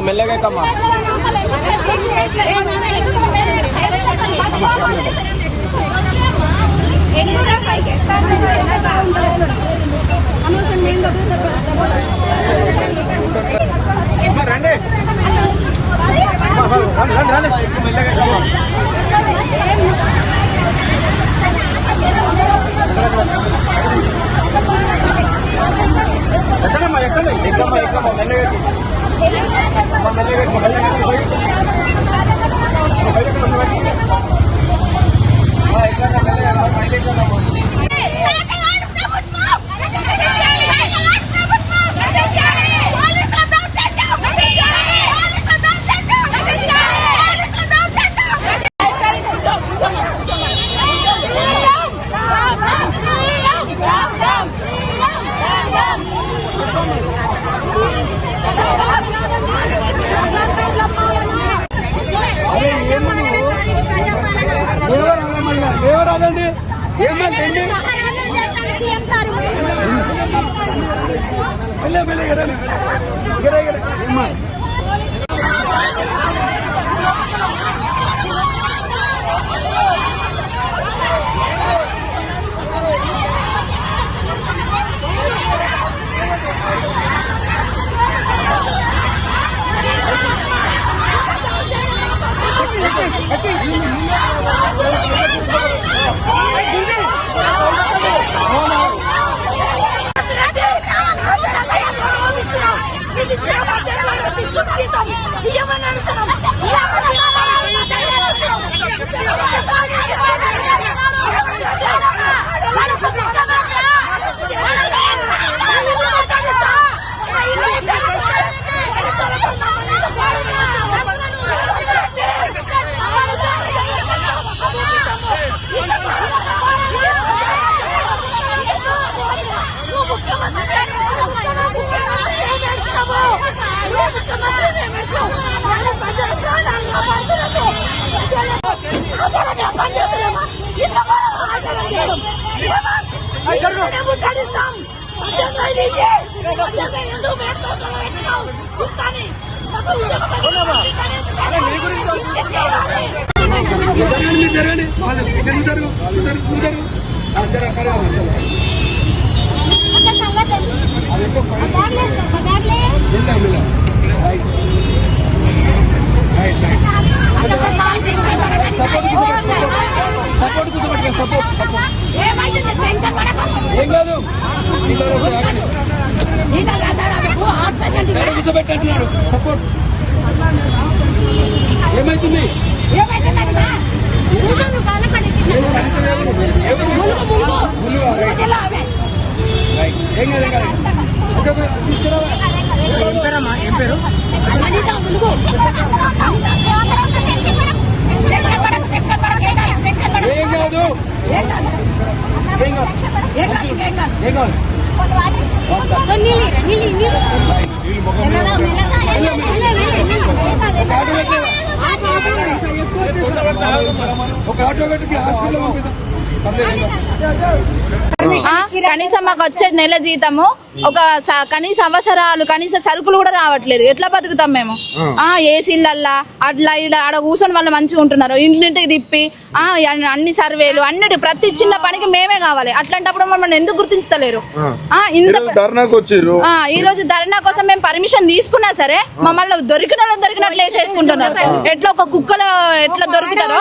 మెల్లగెక్కమ్మా. రండి ఎక్కడమ్మా ఎక్కండి ఎక్కమ్మా ఎక్కమ్మా లేవరాదండి ఏమంటే ఏం కాదు కూర్చోబెట్టంటున్నాడు సపోర్ట్ ఏమైతుంది ఏం పేరు ఒక ఆటో పెట్టి హాస్పిటల్ కనీసం మాకు వచ్చే నెల జీతము ఒక కనీస అవసరాలు కనీస సరుకులు కూడా రావట్లేదు. ఎట్లా బతుకుతాం మేము? ఏసీలల్లా అట్లా ఇలా ఆడ కూర్చొని వాళ్ళు మంచిగా ఉంటున్నారు. ఇంటింటికి తిప్పి అన్ని సర్వేలు అన్నిటి ప్రతి చిన్న పనికి మేమే కావాలి. అట్లాంటప్పుడు మమ్మల్ని ఎందుకు గుర్తించలేరు? ఈ రోజు ధర్నా కోసం మేము పర్మిషన్ తీసుకున్నా సరే మమ్మల్ని దొరికినట్లు వేసేసుకుంటున్నారు. ఎట్లా ఒక కుక్కలు ఎట్లా దొరుకుతారో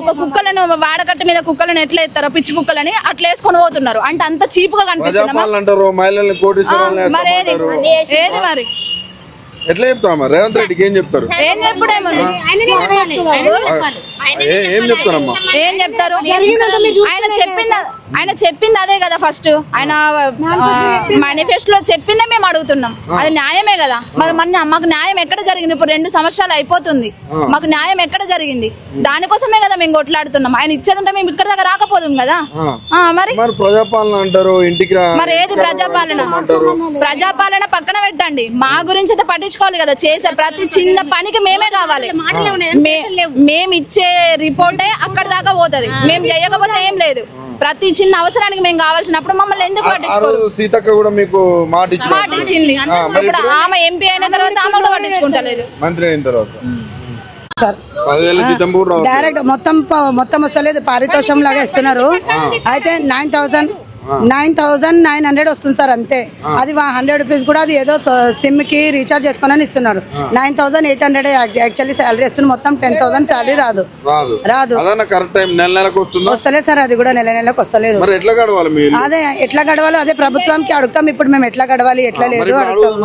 ఒక కుక్కలను వాడకట్టు మీద కుక్కలను ఎట్లా ఎత్తారో పిచ్చి కుక్కలని అట్లా వేసుకొని పోతున్నారు. అంటే అంత చీప్ గా కనిపిస్తుంది. మరి ఏది మరి ఎట్లా చెప్తామా? రేవంత్ రెడ్డికి ఏం చెప్తారు? ఏం చెప్పుడేముంది? ఏం చెప్తారమ్మా? ఏం చెప్తారు? ఆయన చెప్పింది అదే కదా. ఫస్ట్ ఆయన మేనిఫెస్టోలో చెప్పిందే మేము అడుగుతున్నాం. అది న్యాయమే కదా. మరి మాకు న్యాయం ఎక్కడ జరిగింది? ఇప్పుడు 2 సంవత్సరాలు అయిపోతుంది. మాకు న్యాయం ఎక్కడ జరిగింది? దానికోసమే కదా మేము కొట్లాడుతున్నాం. ఆయన ఇచ్చేది ఉంటే మేము ఇక్కడ దాకా రాకపోదు కదా. మరి ప్రజాపాలన అంటారు ఇంటికి. మరి ఏది ప్రజాపాలన? ప్రజాపాలన పక్కన పెట్టండి. మా గురించి అయితే పట్టించుకోవాలి కదా. చేసే ప్రతి చిన్న పనికి మేమే కావాలి. మేము ఇచ్చే రిపోర్టే అక్కడ దాకా పోతుంది. మేము చేయకపోతే ఏం లేదు. ప్రతి చిన్న అవసరానికి మేము కావాల్సినప్పుడు మమ్మల్ని ఎందుకు ఆ పట్టించుకోరు? రోజు సీతక్క కూడా మీకు మాట మాట ఇచ్చింది. మరి ఇప్పుడు ఆమె ఎంపీ అయిన తర్వాత ఆమె కూడా పట్టించుకుంటలేదు. మంత్రి అయిన తర్వాత సార్ 10,000 జీతం కూడా రావట్లేదు. డైరెక్ట్ మొత్తం వస్తలేదు, పారితోషం లాగా ఇస్తున్నారు. అయితే 9,900 వస్తుంది సార్, అంతే. అది 100 రూపీస్ కూడా అది ఏదో సిమ్ కి రీఛార్జ్ చేసుకుని ఇస్తున్నారు. 9,800 యాక్చువల్లీ శాలరీ ఇస్తున్నారు. మొత్తం 10,000 శాలరీ రాదు. అదన్న కరెక్ట్ టైం నెలకు వస్తుందా? వస్తలేదు సార్, అది కూడా నెలకు వస్తలేదు. మరి ఎట్లా గడవాలి మీరు? అదే ఎట్లా గడవాలో అదే ప్రభుత్వానికి అడుగుతాం. ఇప్పుడు మేము ఎట్లా గడవాలి, ఎట్లా లేదు అడుగుతాం.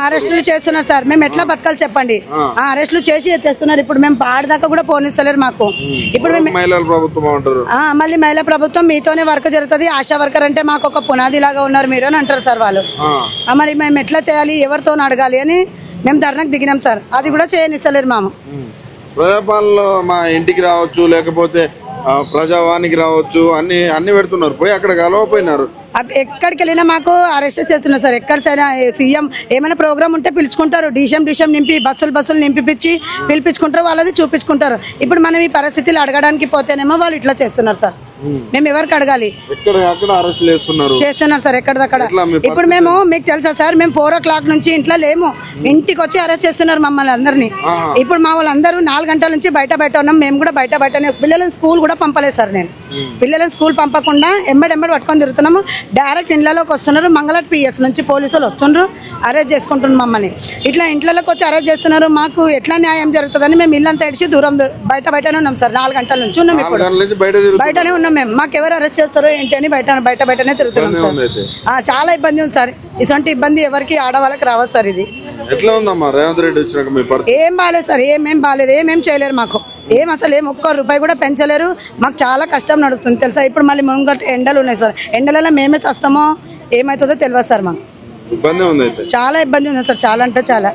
అరెస్టులు చేస్తున్నారు సార్, మేము ఎట్లా బతకాలి చెప్పండి? అరెస్టులు చేసి తెస్తున్నారు. ఇప్పుడు మేము పాడదాకా కూడా పోనిస్తలేరు మాకు. ఇప్పుడు మేము మహిళల ప్రభుత్వం అంటారు. మళ్ళీ మహిళా ప్రభుత్వం మీతోనే వర్క్ జరుగుతుంది, ఆశా వర్కర్ అంటే మాకు ఒక పునాది లాగా ఉన్నారు మీరు అని అంటారు సార్ వాళ్ళు. మరి మేము ఎట్లా చేయాలి, ఎవరితో అడగాలి అని మేము ధర్నాకు దిగినాం సార్. అది కూడా చేయనిస్తలేరు మాము. ప్రజాపాలనలో మా ఇంటికి రావచ్చు, లేకపోతే ప్రజావానికి రావచ్చు, అన్ని పెడుతున్నారు. పోయి అక్కడ కలవపోయినారు. ఎక్కడికి వెళ్ళినా మాకు అరెస్ట్ చేస్తున్నారు సార్. ఎక్కడ సీఎం ఏమైనా ప్రోగ్రామ్ ఉంటే పిలుచుకుంటారు, డిషం నింపి బస్సులు నింపిపించి పిలిపించుకుంటారు, వాళ్ళది చూపించుకుంటారు. ఇప్పుడు మనం ఈ పరిస్థితులు అడగడానికి పోతేనేమో వాళ్ళు ఇట్లా చేస్తున్నారు సార్. మేము ఎవరికి అడగాలి? చేస్తున్నారు సార్ ఎక్కడిదక్కడ. ఇప్పుడు మేము మీకు తెలుసా సార్, మేము 4 o'clock నుంచి ఇంట్లో లేము, ఇంటికి వచ్చి అరెస్ట్ చేస్తున్నారు మమ్మల్ని అందరినీ. ఇప్పుడు మా వాళ్ళందరూ 4 గంటల నుంచి బయట ఉన్నాం. మేము కూడా బయటనే పిల్లలను స్కూల్ కూడా పంపలేదు సార్. నేను పిల్లలను స్కూల్ పంపకుండా ఎంబడి పట్టుకొని తిరుగుతున్నాము. డైరెక్ట్ ఇంట్లోకి వస్తున్నారు. మంగళట్ పిఎస్ నుంచి పోలీసులు వస్తున్నారు, అరెస్ట్ చేసుకుంటున్నారు మమ్మల్ని. ఇట్లా ఇంట్లోకి వచ్చి అరెస్ట్ చేస్తున్నారు. మాకు ఎట్లా న్యాయం జరుగుతుందని మేము ఇల్లంతా ఇడిచి దూరం బయటనే ఉన్నాం సార్. 4 గంటల నుంచి ఉన్నాం. ఇప్పుడు బయటనే ఉన్నాం మేము. మాకు ఎవరు అరెస్ట్ చేస్తారో ఏంటి అని బయటనే తిరుగుతున్నాం సార్. చాలా ఇబ్బంది ఉంది సార్. ఇటువంటి ఇబ్బంది ఎవరికి ఆడవాళ్ళకి రావాలి సార్. ఇది ఎట్లా ఉందమ్మా రేవంత్ రెడ్డి వచ్చినాక మీ పరిస్థితి? ఏం బాగాలేదు సార్, ఏమేం బాగాలేదు, ఏమేం చేయలేరు మాకు. అసలు ఒక్క రూపాయి కూడా పెంచలేరు. మాకు చాలా కష్టం నడుస్తుంది తెలుసా. ఇప్పుడు మళ్ళీ ముంగట ఎండలు ఉన్నాయి సార్. ఎండలలో మేమే వస్తామో ఏమవుతుందో తెలియదు సార్. మాకు ఇబ్బంది ఉంది, చాలా ఇబ్బంది ఉంది సార్, చాలా అంటే చాలా.